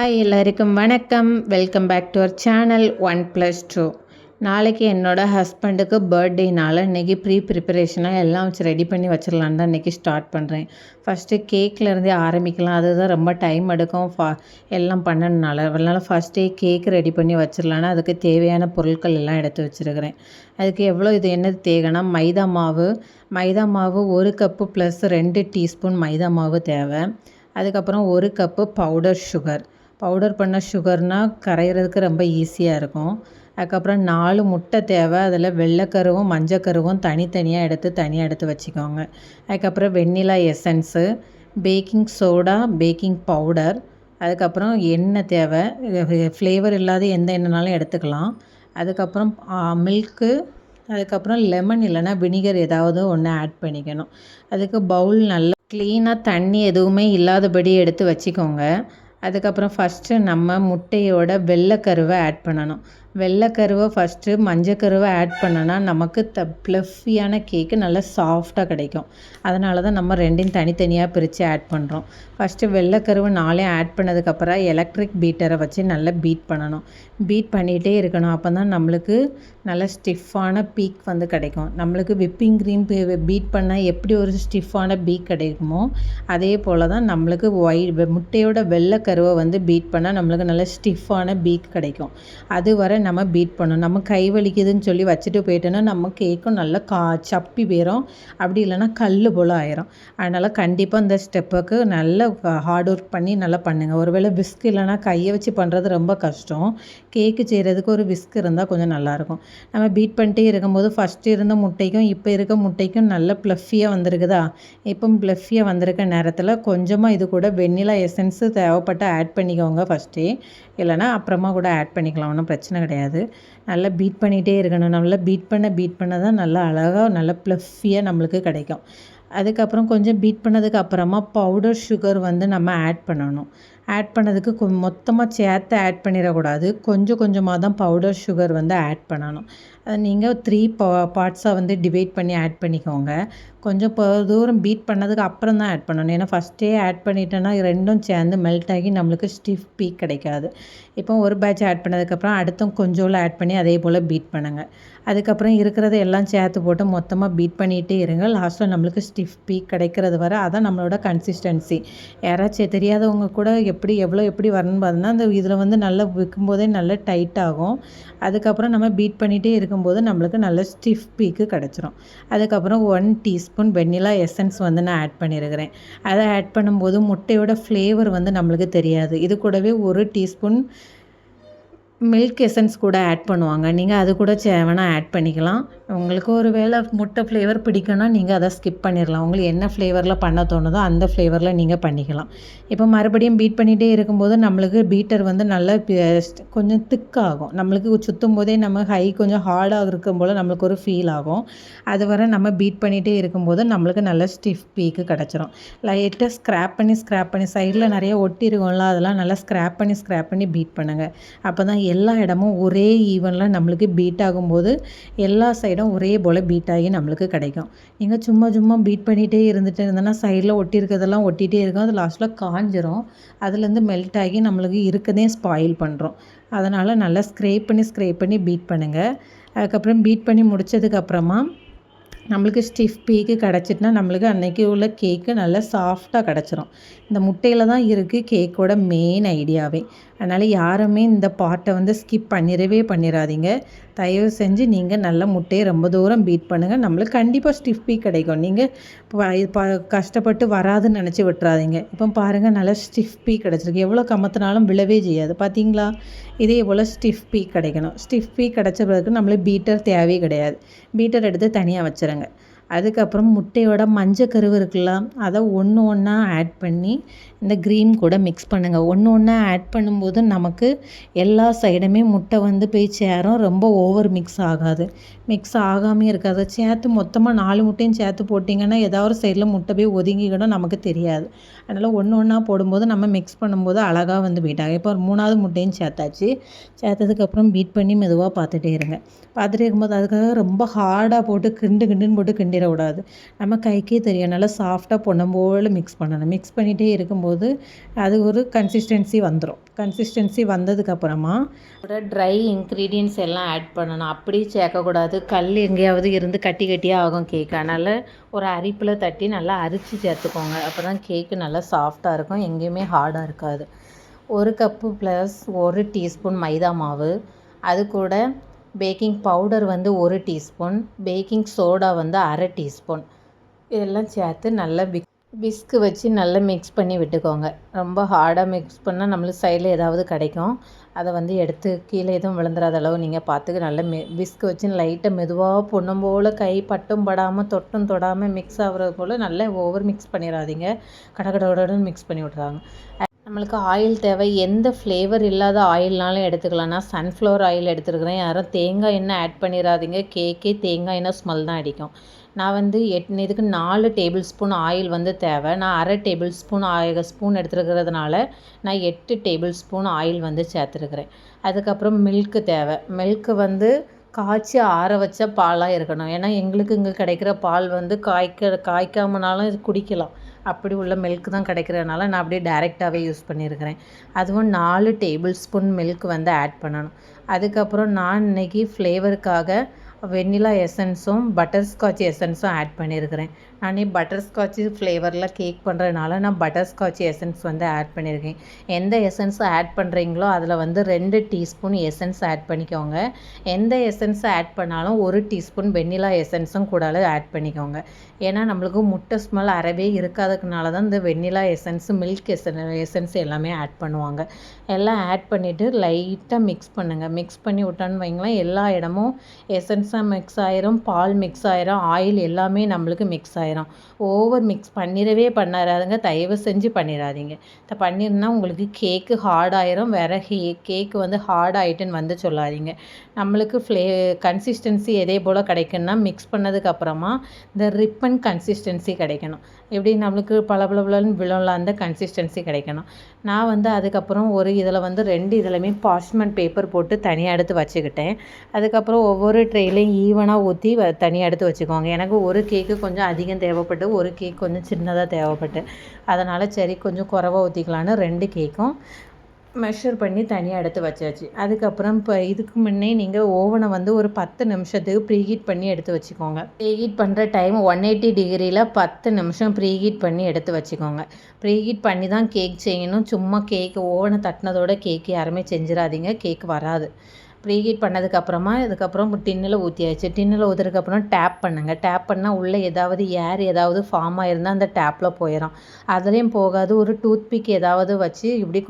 Hi எல்லாருக்கும் வணக்கம். Welcome back to our channel 1+2. நாளைக்கு என்னோடய ஹஸ்பண்டுக்கு பர்த்டேனால் இன்றைக்கி ப்ரிப்பரேஷனாக எல்லாம் வச்சு ரெடி பண்ணி வச்சிடலான்னு தான் இன்றைக்கி ஸ்டார்ட் பண்ணுறேன். ஃபஸ்ட்டு கேக்லேருந்தே ஆரம்பிக்கலாம், அதுதான் ரொம்ப டைம் எடுக்கும் எல்லாம் பண்ணனால. அதனால் ஃபஸ்ட்டே கேக் ரெடி பண்ணி வச்சிடலான்னு அதுக்கு தேவையான பொருட்கள் எல்லாம் எடுத்து வச்சுருக்கிறேன். அதுக்கு எவ்வளோ இது என்னது தேவைன்னா மைதா மாவு 1 கப்பு ப்ளஸ் 2 டீஸ்பூன் மைதா மாவு தேவை. அதுக்கப்புறம் 1 கப்பு பவுடர் பண்ண சுகர்னால் கரைகிறதுக்கு ரொம்ப ஈஸியாக இருக்கும். அதுக்கப்புறம் 4 முட்டை தேவை. அதில் வெள்ளைக்கருவும் மஞ்சக்கருவும் தனியாக எடுத்து வச்சுக்கோங்க. அதுக்கப்புறம் வெண்ணிலா essence, baking soda, baking powder, அதுக்கப்புறம் எண்ணெய் தேவை. ஃப்ளேவர் இல்லாத எந்த எண்ணெய்னாலும் எடுத்துக்கலாம். அதுக்கப்புறம் மில்க்கு, அதுக்கப்புறம் லெமன் இல்லைன்னா வினிகர் ஏதாவது ஒன்று ஆட் பண்ணிக்கணும். அதுக்கு பவுல் நல்லா க்ளீனாக தண்ணி எதுவுமே இல்லாதபடி எடுத்து வச்சுக்கோங்க. அதுக்கப்புறம் ஃபஸ்ட்டு நம்ம முட்டையோட வெள்ளைக்கருவை ஆட் பண்ணணும். வெள்ளைக்கருவை ஃபஸ்ட்டு மஞ்சக்கருவை ஆட் பண்ணோன்னா நமக்கு ப்ளஃபியான கேக்கு நல்லா சாஃப்டாக கிடைக்கும். அதனால தான் நம்ம ரெண்டையும் தனித்தனியாக பிரித்து ஆட் பண்ணுறோம். ஃபஸ்ட்டு வெள்ளைக்கருவை 4 ஆட் பண்ணதுக்கப்புறம் எலக்ட்ரிக் பீட்டரை வச்சு நல்லா பீட் பண்ணணும். பீட் பண்ணிகிட்டே இருக்கணும். அப்போ தான் நம்மளுக்கு நல்ல ஸ்டிஃபான பீக் வந்து கிடைக்கும். நம்மளுக்கு விப்பிங் க்ரீம் பீட் பண்ணால் எப்படி ஒரு ஸ்டிஃபான பீக் கிடைக்குமோ அதே போல் தான் நம்மளுக்கு முட்டையோட வெள்ளைக்கருவை வந்து பீட் பண்ணால் நம்மளுக்கு நல்ல ஸ்டிஃபான பீக் கிடைக்கும். அது வரை நம்ம பீட் பண்ணணும். நம்ம கை வலிக்குதுன்னு சொல்லி வச்சுட்டு போயிட்டோன்னா நம்ம கேக்கும் நல்லா சப்பி போயிடும், அப்படி இல்லைன்னா கல் போல் ஆயிரும். அதனால் கண்டிப்பாக இந்த ஸ்டெப்புக்கு நல்லா ஹார்ட் ஒர்க் பண்ணி நல்லா பண்ணுங்கள். ஒருவேளை விஸ்க் இல்லைனா கையை வச்சு பண்ணுறது ரொம்ப கஷ்டம். கேக்கு செய்கிறதுக்கு ஒரு விஸ்க் இருந்தால் கொஞ்சம் நல்லாயிருக்கும். நம்ம பீட் பண்ணிட்டே இருக்கும்போது ஃபஸ்ட்டு இருந்த முட்டைக்கும் இப்போ இருக்க முட்டைக்கும் நல்ல ப்ளஃபியாக வந்திருக்குதா. இப்போ ப்ளஃபியாக வந்திருக்க நேரத்தில் கொஞ்சமாக இது கூட வெண்ணிலா எசன்ஸு தேவைப்பட்ட ஆட் பண்ணிக்கோங்க ஃபஸ்ட்டே, இல்லைனா அப்புறமா கூட ஆட் பண்ணிக்கலாம், ஒன்றும் பிரச்சனை கிடையாது. நல்லா பீட் பண்ணிகிட்டே இருக்கணும். நல்லா பீட் பண்ண தான் நல்லா அழகாக நல்லா ப்ளஃபியாக நம்மளுக்கு கிடைக்கும். அதுக்கப்புறம் கொஞ்சம் பீட் பண்ணதுக்கு அப்புறமா பவுடர் சுகர் வந்து நம்ம ஆட் பண்ணணும். ஆட் பண்ணதுக்கு மொத்தமாக சேர்த்து ஆட் பண்ணிடக்கூடாது. கொஞ்சமாக தான் பவுடர் சுகர் வந்து ஆட் பண்ணணும். அதை நீங்கள் 3 பார்ட்ஸாக வந்து டிவைட் பண்ணி ஆட் பண்ணிக்கோங்க. கொஞ்சம் தூரம் பீட் பண்ணதுக்கு அப்புறம் தான் ஆட் பண்ணணும். ஏன்னா ஃபஸ்ட்டே ஆட் பண்ணிட்டோன்னா ரெண்டும் சேர்ந்து மெல்ட் ஆகி நம்மளுக்கு ஸ்டிஃப் பீக் கிடைக்காது. இப்போ ஒரு பேட்ச் ஆட் பண்ணதுக்கப்புறம் அடுத்தும் கொஞ்சோண்டு ஆட் பண்ணி அதே போல் பீட் பண்ணுங்கள். அதுக்கப்புறம் இருக்கிறத எல்லாம் சேர்த்து போட்டு மொத்தமாக பீட் பண்ணிகிட்டே இருங்க. லாஸ்ட்டில் நம்மளுக்கு ஸ்டிஃப் பீக் கிடைக்கிறது வரை அதான் நம்மளோட கன்சிஸ்டன்சி. யாராச்சும் தெரியாதவங்க கூட எப்படி வரணும்னு பார்த்தோன்னா அந்த இதில் வந்து நல்லா விற்கும்போதே நல்லா டைட் ஆகும். அதுக்கப்புறம் நம்ம பீட் பண்ணிகிட்டே இருக்கும்போது நம்மளுக்கு நல்ல ஸ்டிஃப் பீக்கு கிடச்சிரும். அதுக்கப்புறம் 1 டீஸ்பூன் வெண்ணிலா எசன்ஸ் வந்து நான் ஆட் பண்ணியிருக்கிறேன். அதை ஆட் பண்ணும்போது முட்டையோட ஃப்ளேவர் வந்து நம்மளுக்கு தெரியாது. இது கூடவே 1 டீஸ்பூன் மில்க் எசன்ஸ் கூட ஆட் பண்ணுவாங்க. நீங்கள் அது கூட வேணால் ஆட் பண்ணிக்கலாம். உங்களுக்கு ஒரு வேளை முட்டை ஃப்ளேவர் பிடிக்கும்னா நீங்கள் அதை ஸ்கிப் பண்ணிடலாம். உங்களுக்கு என்ன ஃப்ளேவரில் பண்ண தோணுதோ அந்த ஃப்ளேவரில் நீங்கள் பண்ணிக்கலாம். இப்போ மறுபடியும் பீட் பண்ணிகிட்டே இருக்கும்போது நம்மளுக்கு பீட்டர் வந்து நல்லா கொஞ்சம் திக்காகும். நம்மளுக்கு சுற்றும் போதே நம்ம கொஞ்சம் ஹார்டாக இருக்கும் போல் நம்மளுக்கு ஒரு ஃபீல் ஆகும். அது வரை நம்ம பீட் பண்ணிகிட்டே இருக்கும்போது நம்மளுக்கு நல்ல ஸ்டிஃப் பீக்கு கிடச்சிரும். லைட்டாக ஸ்க்ராப் பண்ணி சைடில் நிறைய ஒட்டி இருக்கும்ல, அதெல்லாம் நல்லா ஸ்க்ராப் பண்ணி பீட் பண்ணுங்கள். அப்போ தான் எல்லா இடமும் ஒரே ஈவனில் நம்மளுக்கு பீட் ஆகும்போது எல்லா சைடும் ஒரே போல் பீட் ஆகி நம்மளுக்கு கிடைக்கும். நீங்கள் சும்மா பீட் பண்ணிகிட்டே இருந்தோன்னா சைடில் ஒட்டியிருக்கிறதெல்லாம் ஒட்டிகிட்டே இருக்கும். அது லாஸ்ட்டில் காஞ்சிரும். அதுலேருந்து மெல்ட் ஆகி நம்மளுக்கு இருக்கதே ஸ்பாயில் பண்ணுறோம். அதனால் நல்லா ஸ்க்ரேப் பண்ணி பீட் பண்ணுங்கள். அதுக்கப்புறம் பீட் பண்ணி முடித்ததுக்கப்புறமா நம்மளுக்கு ஸ்டிஃப் பீக்கு கிடச்சிட்டுனா நம்மளுக்கு அன்றைக்கி உள்ள கேக்கு நல்லா சாஃப்டாக கிடச்சிரும். இந்த முட்டையில் தான் இருக்குது கேக்கோட மெயின் ஐடியாவே. அதனால் யாருமே இந்த பார்ட்டை வந்து ஸ்கிப் பண்ணிடாதீங்க. தயவு செஞ்சு நீங்கள் நல்ல முட்டையை ரொம்ப தூரம் பீட் பண்ணுங்கள். நம்மளுக்கு கண்டிப்பாக ஸ்டிஃப் பீக் கிடைக்கும். நீங்கள் கஷ்டப்பட்டு வராதுன்னு நினச்சி விட்டுறாதீங்க. இப்போ பாருங்கள் நல்லா ஸ்டிஃப் பீக் கிடச்சிருக்கு. எவ்வளோ கமத்தினாலும் விழவே செய்யாது, பார்த்தீங்களா? இதே போல் ஸ்டிஃப் பீக் கிடைக்கணும். ஸ்டிஃப் பீக் கிடச்ச பிறகு நம்மளுக்கு பீட்டர் தேவையே கிடையாது. பீட்டர் எடுத்து தனியாக வச்சுருங்க. அதுக்கப்புறம் முட்டையோட மஞ்சக்கருவு இருக்குல்ல, அதை ஒன்றா ஆட் பண்ணி இந்த க்ரீம் கூட மிக்ஸ் பண்ணுங்கள். ஒன்றா ஆட் பண்ணும்போது நமக்கு எல்லா சைடுமே முட்டை வந்து போய் சேரும். ரொம்ப ஓவர் மிக்ஸ் ஆகாமே இருக்காது. சேர்த்து மொத்தமாக 4 முட்டையும் சேர்த்து போட்டிங்கன்னா ஏதாவது ஒரு சைடில் முட்டை போய் ஒதுங்கிக்கிடும், நமக்கு தெரியாது. அதனால் ஒன்றா போடும்போது நம்ம மிக்ஸ் பண்ணும்போது அழகாக வந்து பீட் ஆகும். இப்போ 3ஆவது முட்டையும் சேர்த்ததுக்கப்புறம் பீட் பண்ணி மெதுவாக பார்த்துட்டே இருக்கும்போது அதுக்காக ரொம்ப ஹார்டாக போட்டு கிண்டுன்னு போட்டு கலக்கிடக்கூடாது. நம்ம கைக்கே தெரியும் நல்லா சாஃப்டாக பொன்னம் போல் மிக்ஸ் பண்ணணும். மிக்ஸ் பண்ணிகிட்டே இருக்கும்போது அது ஒரு கன்சிஸ்டன்சி வந்துடும். கன்சிஸ்டன்சி வந்ததுக்கப்புறமா ஒரு ட்ரை இன்க்ரீடியன்ட்ஸ் எல்லாம் ஆட் பண்ணணும். அப்படி சேர்க்கக்கூடாது. கல் எங்கேயாவது இருந்து கட்டி கட்டியாக ஆகும் கேக்கு. அதனால் ஒரு அரிப்பில் தட்டி நல்லா அரிச்சு சேர்த்துக்கோங்க. அப்போ தான் கேக்கு நல்லா சாஃப்டாக இருக்கும், எங்கேயுமே ஹார்டாக இருக்காது. 1 கப்பு ப்ளஸ் 1 டீஸ்பூன் மைதா மாவு, அது கூட பேக்கிங் பவுடர் வந்து 1 டீஸ்பூன், பேக்கிங் சோடா வந்து 1/2 டீஸ்பூன், இதெல்லாம் சேர்த்து நல்லா விஸ்கு வச்சு நல்லா மிக்ஸ் பண்ணி விட்டுக்கோங்க. ரொம்ப ஹார்டாக மிக்ஸ் பண்ணால் நம்மளுக்கு சைடில் ஏதாவது கிடைக்கும், அதை வந்து எடுத்து கீழே எதுவும் விழுந்துடாத அளவு நீங்கள் பார்த்துக்க நல்லா விஸ்கு வச்சு லைட்டாக மெதுவாக பொண்ணும் போல் கை பட்டும் படாமல் தொட்டும் தொடாமல் மிக்ஸ் ஆகிறது போல் நல்லா ஓவர் மிக்ஸ் பண்ணிடாதீங்க. கடகடன்னு மிக்ஸ் பண்ணி விட்றாங்க. நம்மளுக்கு ஆயில் தேவை. எந்த ஃப்ளேவர் இல்லாத ஆயில்னாலும் எடுத்துக்கலாம். நான் சன்ஃப்ளவர் ஆயில் எடுத்துருக்கிறேன். யாரும் தேங்காய் எண்ணெய் ஆட் பண்ணிடாதீங்க. கேக்கே தேங்காய் எண்ணெய் ஸ்மெல் தான் அடிக்கும். நான் வந்து இதுக்கு 4 டேபிள் ஸ்பூன் ஆயில் வந்து தேவை. நான் 1/2 டேபிள் ஸ்பூன் எடுத்துருக்கிறதுனால நான் 8 டேபிள் ஸ்பூன் ஆயில் வந்து சேர்த்துருக்குறேன். அதுக்கப்புறம் மில்க்கு தேவை. மில்க்கு வந்து காய்ச்சி ஆற வச்ச பாலாக இருக்கணும். ஏன்னா எங்களுக்கு இங்கே கிடைக்கிற பால் வந்து காய்க்காமனாலும் குடிக்கலாம். அப்படி உள்ள மில்க் தான் கிடைக்கிறதுனால நான் அப்படியே டைரெக்டாகவே யூஸ் பண்ணியிருக்கிறேன். அதுவும் 4 டேபிள் ஸ்பூன் மில்க் வந்து ஆட் பண்ணணும். அதுக்கப்புறம் நான் இன்றைக்கி ஃப்ளேவருக்காக வெண்ணிலா எசன்ஸும் பட்டர்ஸ்காட்ச் எசன்ஸும் ஆட் பண்ணியிருக்கிறேன். நான் பட்டர்ஸ்காட்சி ஃப்ளேவரில் கேக் பண்ணுறதுனால நான் பட்டர்ஸ்காட்ச் எசன்ஸ் வந்து ஆட் பண்ணியிருக்கேன். எந்த எசன்ஸ் ஆட் பண்ணுறீங்களோ அதில் வந்து 2 டீஸ்பூன் எசன்ஸ் ஆட் பண்ணிக்கோங்க. எந்த எசன்ஸ் ஆட் பண்ணாலும் 1 டீஸ்பூன் வெண்ணிலா எசன்ஸும் கூட ஆட் பண்ணிக்கோங்க. ஏன்னா நம்மளுக்கு முட்டை ஸ்மெல் அறவே இருக்காததுனால தான் இந்த வெண்ணிலா எசன்ஸ், மில்க் எசன்ஸ் எல்லாமே ஆட் பண்ணுவாங்க. எல்லாம் ஆட் பண்ணிவிட்டு லைட்டாக மிக்ஸ் பண்ணுங்கள். மிக்ஸ் பண்ணி விட்டோன்னு வைங்களேன், எல்லா இடமும் எசன்ஸாக மிக்ஸ் ஆயிரும், பால் மிக்ஸ் ஆயிரும், ஆயில் எல்லாமே நம்மளுக்கு மிக்ஸ் ஆயிரும். ஓவர் மிக்ஸ் பண்ணிடாதுங்க. தயவு செஞ்சு பண்ணிடாதீங்க. பண்ணிருந்தா உங்களுக்கு கேக்கு ஹார்ட் ஆயிரும். வேறு கேக்கு வந்து ஹார்ட் ஆகிட்டுன்னு வந்து சொல்லாதீங்க. நம்மளுக்கு கன்சிஸ்டன்சி எதே போல் கிடைக்குன்னா மிக்ஸ் பண்ணதுக்கப்புறமா இந்த ரிப்பன் கன்சிஸ்டன்சி கிடைக்கணும். எப்படி நம்மளுக்கு பளபளன்னு விழும்ல அந்த கன்சிஸ்டன்சி கிடைக்கணும். நான் வந்து அதுக்கப்புறம் ஒரு இதில் வந்து 2 இதுலையுமே பார்ச்மெண்ட் பேப்பர் போட்டு தனியாக எடுத்து வச்சுக்கிட்டேன். அதுக்கப்புறம் ஒவ்வொரு ட்ரேலையும் ஈவனாக ஊற்றி தனியாக எடுத்து வச்சுக்கோங்க. எனக்கு ஒரு கேக்கு கொஞ்சம் அதிகம் தேவைப்பட்டு, ஒரு கேக் கொஞ்சம் சின்னதாக தேவைப்பட்டு, அதனால் சரி கொஞ்சம் குறைவா ஊற்றிக்கலான்னு 2 கேக்கும் மெஷர் பண்ணி தனியாக எடுத்து வச்சாச்சு. அதுக்கப்புறம் இப்போ இதுக்கு முன்னே நீங்கள் ஓவனை வந்து ஒரு 10 நிமிஷத்துக்கு ப்ரீஹீட் பண்ணி எடுத்து வச்சுக்கோங்க. ப்ரீஹீட் பண்ணுற டைம் 180 டிகிரியில் 10 நிமிஷம் ப்ரீஹீட் பண்ணி எடுத்து வச்சுக்கோங்க. ப்ரீஹீட் பண்ணி தான் கேக் செய்யணும். சும்மா கேக்கு ஓவனை தட்டினதோட கேக்கு யாருமே செஞ்சிடாதீங்க, கேக் வராது. ப்ரீஹீட் பண்ணதுக்கப்புறமா இதுக்கப்புறம் டின்னில் ஊற்றியாச்சு. டின்னில் ஊற்றுறதுக்கப்புறம் டேப் பண்ணுங்கள். டேப் பண்ணால் உள்ளே ஏதாவது ஏர் ஏதாவது ஃபார்ம் ஆகிருந்தால் அந்த டேப்பில் போயிடும். அதுலேயும் போகாது. ஒரு டூத்பிக் ஏதாவது வச்சு இப்படி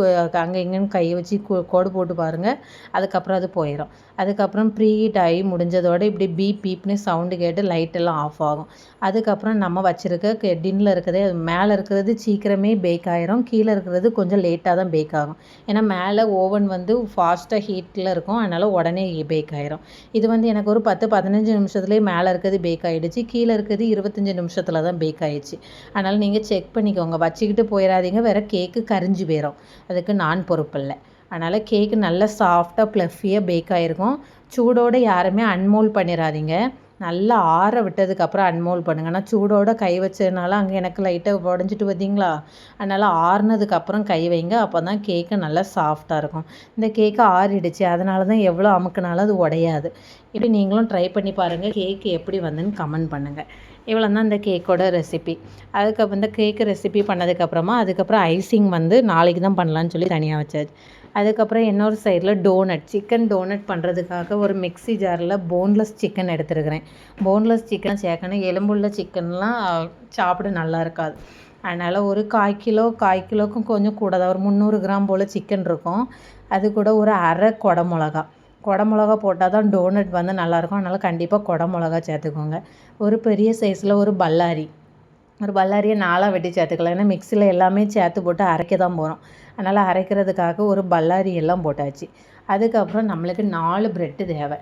அங்கே இங்கேன்னு கையை வச்சு கோடு போட்டு பாருங்கள், அதுக்கப்புறம் அது போயிடும். அதுக்கப்புறம் ப்ரீஹீட் ஆகி முடிஞ்சதோடு இப்படி பீப்னு சவுண்டு கேட்டு லைட்டெல்லாம் ஆஃப் ஆகும். அதுக்கப்புறம் நம்ம வச்சுருக்க டின்னில் இருக்கிறதே மேலே இருக்கிறது சீக்கிரமே பேக் ஆகிரும், கீழே இருக்கிறது கொஞ்சம் லேட்டாக தான் பேக் ஆகும். ஏன்னா மேலே ஓவன் வந்து ஃபாஸ்ட்டாக ஹீட்டில் இருக்கும், அதனால் உடனே பேக் ஆகிரும். இது வந்து எனக்கு ஒரு 10-15 நிமிஷத்துலேயே மேலே இருக்கிறது பேக் ஆகிடுச்சு, கீழே இருக்கிறது 25 நிமிஷத்தில் தான் பேக் ஆகிடுச்சு. அதனால் நீங்கள் செக் பண்ணிக்கோங்க, வச்சுக்கிட்டு போயிடாதீங்க, வேறு கேக்கு கரிஞ்சு போயிடும். அதுக்கு நான் பொறுப்பில்லை. அதனால் கேக்கு நல்லா சாஃப்டாக ப்ளஃபியாக பேக் ஆகிருக்கும். சூடோடு யாருமே அன்மோல்ட் பண்ணிடாதீங்க. நல்லா ஆற விட்டதுக்கப்புறம் அன்மோல்ட் பண்ணுங்கள். ஆனால் சூடோடு கை வச்சதுனால அங்கே எனக்கு லைட்டாக உடஞ்சிட்டு பார்த்தீங்களா, அதனால் ஆறுனதுக்கப்புறம் கை வைங்க. அப்போ தான் கேக்கு நல்லா சாஃப்டாக இருக்கும். இந்த கேக்கு ஆறிடுச்சு, அதனால தான் எவ்வளோ அமுக்குனாலும் அது உடையாது. இப்படி நீங்களும் ட்ரை பண்ணி பாருங்கள். கேக்கு எப்படி வந்துன்னு கமெண்ட் பண்ணுங்கள். இவ்வளோ தான் இந்த கேக்கோட ரெசிபி. அதுக்கப்புறம் இந்த கேக்கு ரெசிபி பண்ணதுக்கப்புறமா அதுக்கப்புறம் ஐசிங் வந்து நாளைக்கு தான் பண்ணலான்னு சொல்லி தனியாக வச்சாச்சு. அதுக்கப்புறம் இன்னொரு சைடில் சிக்கன் டோனட் பண்ணுறதுக்காக ஒரு மிக்ஸி ஜாரில் போன்லெஸ் சிக்கன் எடுத்துருக்கிறேன். போன்லெஸ் சிக்கன் சேர்க்கணும். எலும்புள்ள சிக்கன்லாம் சாப்பிட நல்லா இருக்காது. அதனால் ஒரு 1/4 கிலோக்கும் கொஞ்சம் கூட தான், ஒரு 300 கிராம் போல் சிக்கன் இருக்கும். அது கூட ஒரு 1/2 குடமிளகா போட்டால் தான் டோனட் வந்து நல்லாயிருக்கும். அதனால் கண்டிப்பாக குடமிளகா சேர்த்துக்கோங்க. ஒரு பெரிய சைஸில் ஒரு பல்லாரியை 4ஆக வெட்டி சேர்த்துக்கலாம். ஏன்னா மிக்ஸியில் எல்லாமே சேர்த்து போட்டு அரைக்க தான் போகிறோம். அதனால் அரைக்கிறதுக்காக ஒரு பல்லாரி எல்லாம் போட்டாச்சு. அதுக்கப்புறம் நம்மளுக்கு 4 ப்ரெட்டு தேவை.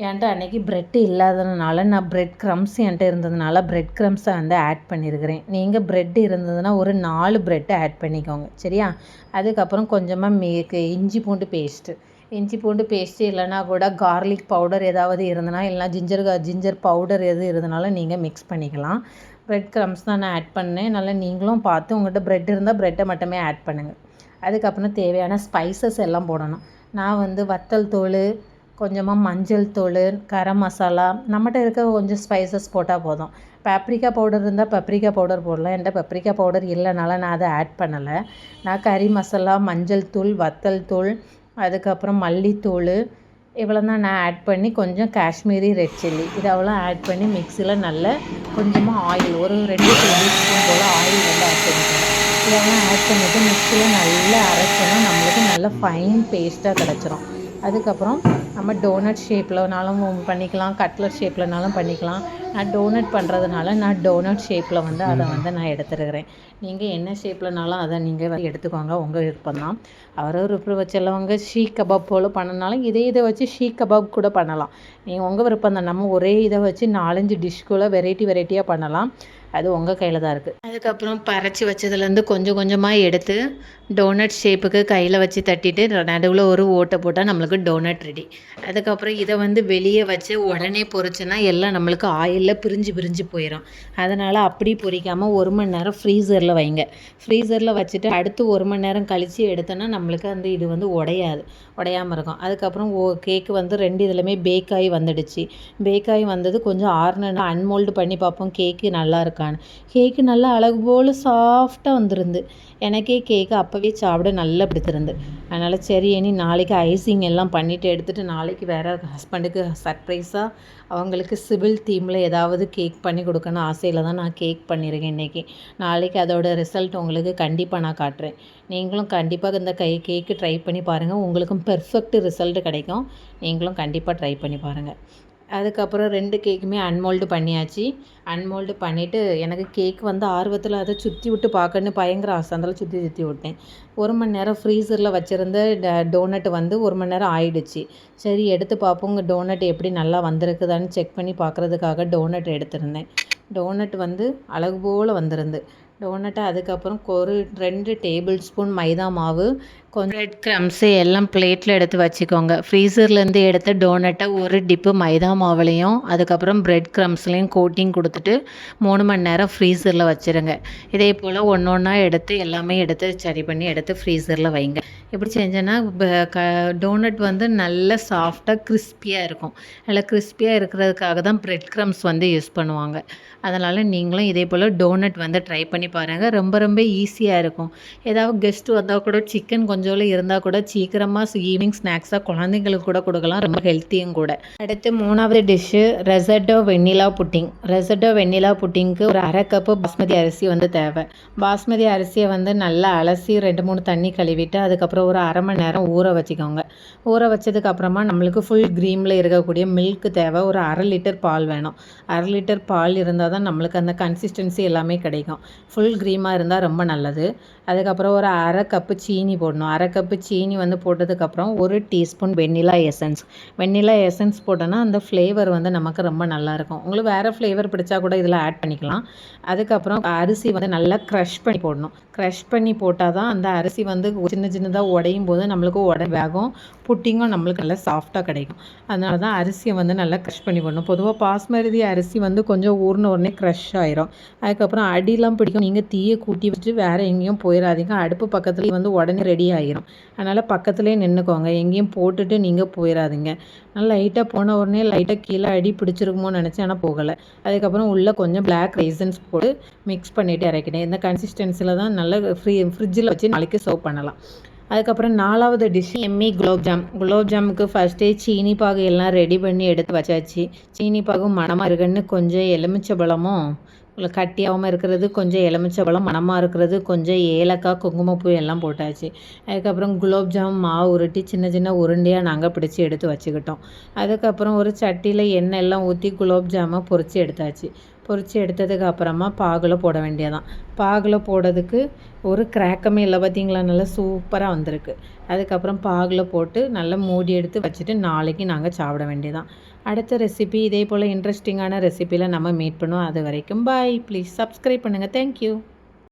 என்கிட்ட அன்றைக்கி ப்ரெட்டு இல்லாததுனால நான் ப்ரெட் க்ரம்ஸ் என்கிட்ட இருந்ததுனால ப்ரெட் க்ரம்ஸை வந்து ஆட் பண்ணியிருக்கிறேன். நீங்கள் ப்ரெட்டு இருந்ததுன்னா ஒரு 4 ப்ரெட்டு ஆட் பண்ணிக்கோங்க, சரியா? அதுக்கப்புறம் கொஞ்சமாக இஞ்சி பூண்டு பேஸ்ட்டு இஞ்சி பூண்டு பேஸ்ட்டு இல்லைனா கூட கார்லிக் பவுடர் ஏதாவது இருந்தனா இல்லைனா ஜிஞ்சர் பவுடர் எது இருந்தனாலும் நீங்கள் மிக்ஸ் பண்ணிக்கலாம். ப்ரெட் க்ரம்ஸ் தான் நான் ஆட் பண்ணேன். நல்லா நீங்களும் பார்த்து உங்கள்கிட்ட ப்ரெட் இருந்தால் ப்ரெட்டை மட்டுமே ஆட் பண்ணுங்கள். அதுக்கப்புறம் தேவையான ஸ்பைசஸ் எல்லாம் போடணும். நான் வந்து வத்தல் தூள், கொஞ்சமாக மஞ்சள் தூள், கரம் மசாலா, நம்மகிட்ட இருக்க கொஞ்சம் ஸ்பைசஸ் போட்டால் போதும். பப்ரிக்கா பவுடர் இருந்தால் பப்ரிக்கா பவுடர் போடலாம். என்கிட்ட பப்ரிக்கா பவுடர் இல்லைனால நான் அதை ஆட் பண்ணலை. நான் கறி மசாலா, மஞ்சள் தூள், வத்தல் தூள், அதுக்கப்புறம் மல்லித்தூள் இவ்வளோ தான் நான் ஆட் பண்ணி கொஞ்சம் காஷ்மீரி ரெட் சில்லி இதெல்லாம் ஆட் பண்ணி மிக்ஸியில் நல்லா கொஞ்சமாக ஆயில் ஒரு 2 டேபிள் ஸ்பூன் போல் ஆயில் வந்து ஆட் பண்ணிக்கணும். இதெல்லாம் ஆட் பண்ணிவிட்டு மிக்ஸியில் நல்லா அரைச்சோன்னா நம்மளுக்கு நல்ல ஃபைன் பேஸ்ட்டாக கிடச்சிரும். அதுக்கப்புறம் நம்ம டோனட் ஷேப்லனாலும் பண்ணிக்கலாம், கட்லட் ஷேப்லனாலும் பண்ணிக்கலாம். நான் டோனட் பண்ணுறதுனால நான் டோனட் ஷேப்பில் வந்து அதை வந்து நான் எடுத்துருக்கிறேன். நீங்கள் என்ன ஷேப்லனாலும் அதை நீங்கள் எடுத்துக்கோங்க, உங்கள் விருப்பம் தான். விருப்பம் வச்செல்லவங்க ஷீக் கபாப் போல் பண்ணனாலும் இதை வச்சு ஷீக் கபாப் கூட பண்ணலாம். நீங்கள் உங்கள் விருப்பம் தான். நம்ம ஒரே இதை வச்சு 4-5 டிஷ்குள்ளே வெரைட்டியாக பண்ணலாம். அது உங்கள் கையில் தான் இருக்குது. அதுக்கப்புறம் பறைச்சி வச்சதுலேருந்து கொஞ்சம் கொஞ்சமாக எடுத்து டோனட் ஷேப்புக்கு கையில் வச்சு தட்டிட்டு நடுவில் ஒரு ஓட்டை போட்டால் நம்மளுக்கு டோனட் ரெடி. அதுக்கப்புறம் இதை வந்து வெளியே வச்சு உடனே பொரிச்சோன்னா எல்லாம் நம்மளுக்கு ஆயிலில் பிரிஞ்சு போயிடும். அதனால் அப்படி பொரிக்காமல் 1 மணி நேரம் ஃப்ரீசரில் வைங்க. ஃப்ரீசரில் வச்சுட்டு அடுத்து 1 மணி நேரம் கழித்து எடுத்தோன்னா நம்மளுக்கு அந்த இது வந்து உடையாமல் இருக்கும். அதுக்கப்புறம் கேக்கு வந்து 2 இதுலையுமே பேக் ஆகி வந்துடுச்சு. பேக் ஆகி வந்தது கொஞ்சம் ஆறுனா அன்மோல்டு பண்ணி பார்ப்போம் கேக்கு நல்லா இருக்கான்னு. கேக்கு நல்லா அழகு போல் சாஃப்டாக வந்துருந்து. எனக்கே கேக்கு அப்போவே சாப்பிட நல்லா பிடித்திருந்து. அதனால் சரி இனி நாளைக்கு ஐசிங் எல்லாம் பண்ணிவிட்டு எடுத்துகிட்டு நாளைக்கு வேறு ஹஸ்பண்டுக்கு சர்ப்ரைஸாக அவங்களுக்கு சிவில் தீமில் ஏதாவது கேக் பண்ணி கொடுக்கணும் ஆசையில் தான் நான் கேக் பண்ணியிருக்கேன் இன்றைக்கி. நாளைக்கு அதோட ரிசல்ட் உங்களுக்கு கண்டிப்பாக நான் காட்டுறேன். நீங்களும் கண்டிப்பாக இந்த கேக்கு ட்ரை பண்ணி பாருங்கள். உங்களுக்கும் பெர்ஃபெக்ட் ரிசல்ட் கிடைக்கும். நீங்களும் கண்டிப்பாக ட்ரை பண்ணி பாருங்கள். அதுக்கப்புறம் 2 கேக்குமே அன்மோல்டு பண்ணியாச்சு. அன்மோல்டு பண்ணிவிட்டு எனக்கு கேக் வந்து ஆர்வத்தில் அதை சுற்றி விட்டு பார்க்கணுன்னு பயங்கர ஆசை. அதனால் சுற்றி விட்டேன். 1 மணி நேரம் ஃப்ரீசரில் வச்சுருந்த டோனட் வந்து 1 மணி நேரம் ஆயிடுச்சு. சரி எடுத்து பார்ப்போம் டோனட் எப்படி நல்லா வந்திருக்குதான்னு செக் பண்ணி பார்க்குறதுக்காக டோனட் எடுத்திருந்தேன். டோனட் வந்து அழகு போல் வந்திருந்து. டோனட்டை அதுக்கப்புறம் ஒரு 2 டேபிள் ஸ்பூன் மைதா மாவு, கொஞ்சம் ப்ரெட் க்ரம்ஸு எல்லாம் பிளேட்டில் எடுத்து வச்சுக்கோங்க. ஃப்ரீசர்லேருந்து எடுத்த டோனட்டை ஒரு டிப்பு மைதா மாவுலேயும் அதுக்கப்புறம் ப்ரெட் க்ரம்ஸ்லேயும் கோட்டிங் கொடுத்துட்டு 3 மணி நேரம் ஃப்ரீசரில் வச்சுருங்க. இதே போல் ஒன்றா எடுத்து எல்லாமே எடுத்து சரி பண்ணி எடுத்து ஃப்ரீசரில் வைங்க. இப்படி செஞ்சேன்னா டோனட் வந்து நல்ல சாஃப்டாக கிறிஸ்பியாக இருக்கும். நல்லா கிறிஸ்பியாக இருக்கிறதுக்காக தான் ப்ரெட் க்ரம்ஸ் வந்து யூஸ் பண்ணுவாங்க. அதனால் நீங்களும் இதே போல் டோனட் வந்து ட்ரை பண்ணி பாருங்கள். ரொம்ப ஈஸியாக இருக்கும். ஏதாவது கெஸ்ட் வந்தால் கூட சிக்கன் கொஞ்சோண்டு இருந்தால் கூட சீக்கிரமாக ஈவினிங் ஸ்நாக்ஸாக குழந்தைங்களுக்கு கூட கொடுக்கலாம். ரொம்ப ஹெல்த்தியும் கூட. அடுத்து 3வது டிஷ்ஷு ரெசட்டோ வெண்ணிலா புட்டிங். ரெசட்டோ வெண்ணிலா புட்டிங்க்கு ஒரு 1/2 கப்பு பாஸ்மதி அரிசி வந்து தேவை. பாஸ்மதி அரிசியை வந்து நல்லா அலசி 2-3 தண்ணி கழுவிட்டு அதுக்கப்புறம் ஒரு 1/2 மணி நேரம் ஊற வச்சுக்கோங்க. ஊற வச்சதுக்கப்புறமா நம்மளுக்கு ஃபுல் க்ரீமில் இருக்கக்கூடிய மில்க் தேவை. ஒரு 1/2 லிட்டர் பால் வேணும். 1/2 லிட்டர் பால் இருந்தால் தான் நம்மளுக்கு அந்த கன்சிஸ்டன்சி எல்லாமே கிடைக்கும். ஃபுல் க்ரீமாக இருந்தால் ரொம்ப நல்லது. அதுக்கப்புறம் ஒரு 1/2 கப்பு சீனி போடணும். 1/2 கப்பு சீனி வந்து போட்டதுக்கப்புறம் 1 டீஸ்பூன் வெண்ணிலா எசன்ஸ் போட்டோன்னா அந்த ஃப்ளேவர் வந்து நமக்கு ரொம்ப நல்லாயிருக்கும். உங்களுக்கு வேறு ஃப்ளேவர் பிடிச்சா கூட இதில் ஆட் பண்ணிக்கலாம். அதுக்கப்புறம் அரிசி வந்து நல்லா க்ரஷ் பண்ணி போடணும். க்ரஷ் பண்ணி போட்டால் தான் அந்த அரிசி வந்து சின்னதாக உடையும் போது நம்மளுக்கு வேகும். புட்டிங்கும் நம்மளுக்கு நல்லா சாஃப்டாக கிடைக்கும். அதனால தான் அரிசியை வந்து நல்லா க்ரஷ் பண்ணி போடணும். பொதுவாக பாஸ்மதி அரிசி வந்து கொஞ்சம் ஊறின உடனே க்ரஷ் ஆயிரும். அதுக்கப்புறம் அடிலாம் பிடிக்கும். நீங்கள் தீயை கூட்டி வச்சுட்டு வேறு எங்கேயும் போயிடாதீங்க. அடுப்பு பக்கத்துலேயே வந்து உடனே ரெடி ஆகிரும். அதனால் பக்கத்துலேயே நின்றுக்கோங்க. எங்கேயும் போட்டுட்டு நீங்கள் போயிடாதீங்க. நல்லா லைட்டாக போன உடனே லைட்டாக கீழே அடி பிடிச்சிருக்குமோன்னு நினச்சேன். ஆனால் போகலை. அதுக்கப்புறம் உள்ளே கொஞ்சம் பிளாக் ரைசன்ஸ் போட்டு மிக்ஸ் பண்ணிவிட்டு இறக்கிட்டேன். இந்த கன்சிஸ்டன்சியில் தான் நல்லா ஃப்ரிட்ஜில் வச்சு நாளைக்கு சர்வ் பண்ணலாம். அதுக்கப்புறம் 4வது டிஷ் எம்மி குலோப்ஜாமுக்கு ஃபஸ்ட்டே சீனி பாகு எல்லாம் ரெடி பண்ணி எடுத்து வச்சாச்சு. சீனி பாகும் மணமாக இருக்குன்னு கொஞ்சம் எலுமிச்சம்பழமும் கட்டியாகவும் இருக்கிறது, கொஞ்சம் எலுமிச்சம்பழம் மணமாக இருக்கிறது, கொஞ்சம் ஏலக்காய், குங்குமப்பூ எல்லாம் போட்டாச்சு. அதுக்கப்புறம் குலோப்ஜாம் மாவு உருட்டி சின்ன உருண்டையாக நாங்கள் பிடிச்சி எடுத்து வச்சுக்கிட்டோம். அதுக்கப்புறம் ஒரு சட்டியில் எண்ணெய் எல்லாம் ஊற்றி குலோப்ஜாமை பொரித்து எடுத்தாச்சு. பொரித்து எடுத்ததுக்கு அப்புறமா பாகில் போட வேண்டியதான். பாகில் போடுறதுக்கு ஒரு கிராக்கமே இல்லை பார்த்தீங்களா, நல்லா சூப்பராக வந்திருக்கு. அதுக்கப்புறம் பாகில் போட்டு நல்லா மூடி எடுத்து வச்சுட்டு நாளைக்கு நாங்கள் சாப்பிட வேண்டியதான். அடுத்த ரெசிபி இதே போல் இன்ட்ரெஸ்டிங்கான ரெசிபியில் நம்ம மீட் பண்ணுவோம். அது வரைக்கும் பாய். ப்ளீஸ் சப்ஸ்கிரைப் பண்ணுங்கள். தேங்க்யூ.